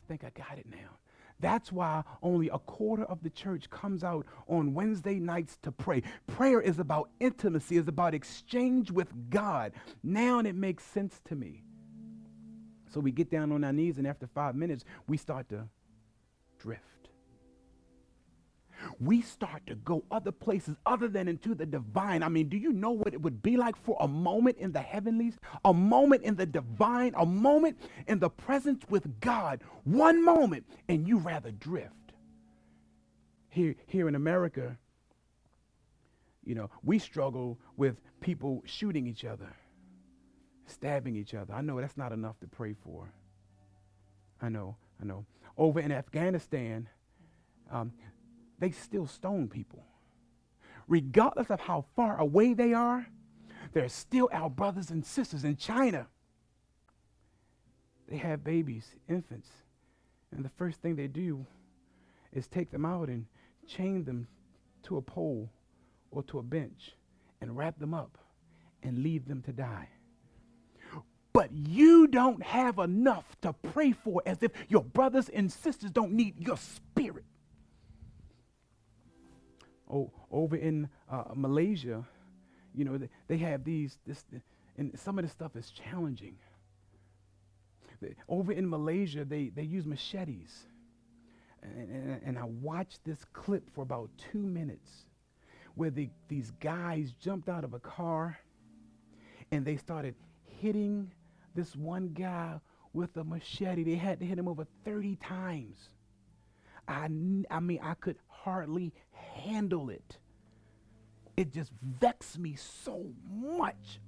think I got it now. That's why only a quarter of the church comes out on Wednesday nights to pray. Prayer is about intimacy, it's about exchange with God. Now it makes sense to me. So we get down on our knees, and after 5 minutes, we start to drift. We start to go other places other than into the divine. I mean, do you know what it would be like for a moment in the heavenlies, a moment in the divine, a moment in the presence with God, one moment, and you rather drift? Here in America, we struggle with people shooting each other, stabbing each other. I know that's not enough to pray for. I know. Over in Afghanistan, they still stone people. Regardless of how far away they are, they're still our brothers and sisters. In China, they have babies, infants, and the first thing they do is take them out and chain them to a pole or to a bench and wrap them up and leave them to die. But you don't have enough to pray for, as if your brothers and sisters don't need your spirit. Over in Malaysia, they have this, and some of this stuff is challenging. Over in Malaysia, they use machetes. And I watched this clip for about 2 minutes where these guys jumped out of a car and they started hitting this one guy with a machete. They had to hit him over 30 times. I mean, I could hardly handle it. It just vexed me so much.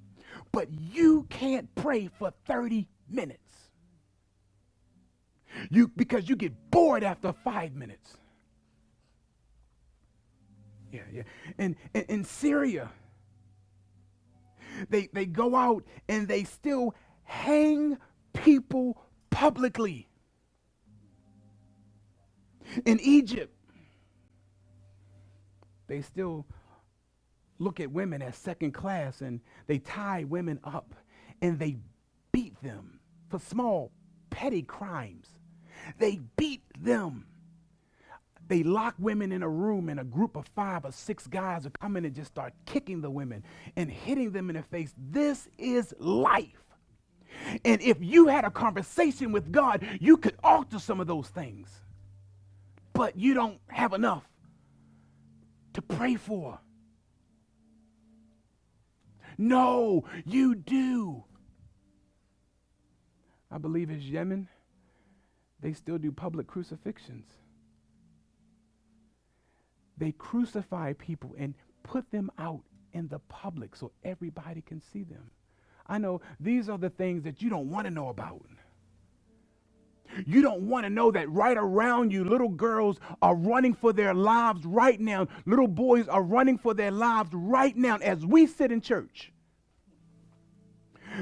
But you can't pray for 30 minutes. Because you get bored after 5 minutes. Yeah. And in Syria, they go out and they still hang people publicly. In Egypt, they still look at women as second class, and they tie women up and they beat them for small, petty crimes. They beat them. They lock women in a room, and a group of 5 or 6 guys will come in and just start kicking the women and hitting them in the face. This is life. And if you had a conversation with God, you could alter some of those things. But you don't have enough to pray for. No, you do. I believe it's Yemen. They still do public crucifixions. They crucify people and put them out in the public so everybody can see them. I know these are the things that you don't want to know about. You don't want to know that right around you, little girls are running for their lives right now. Little boys are running for their lives right now as we sit in church.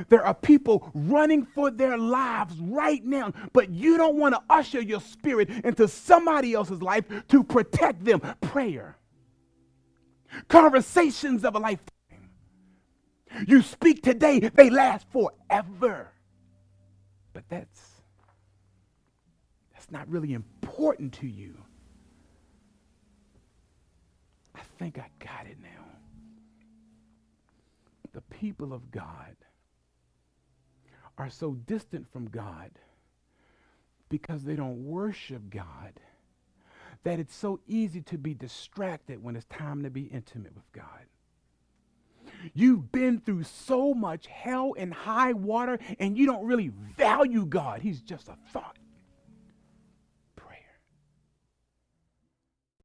There are people running for their lives right now, but you don't want to usher your spirit into somebody else's life to protect them. Prayer. Conversations of a lifetime. You speak today, they last forever. But that's not really important to you. I think I got it now. The people of God are so distant from God because they don't worship God that it's so easy to be distracted when it's time to be intimate with God. You've been through so much hell and high water, and you don't really value God. He's just a thought.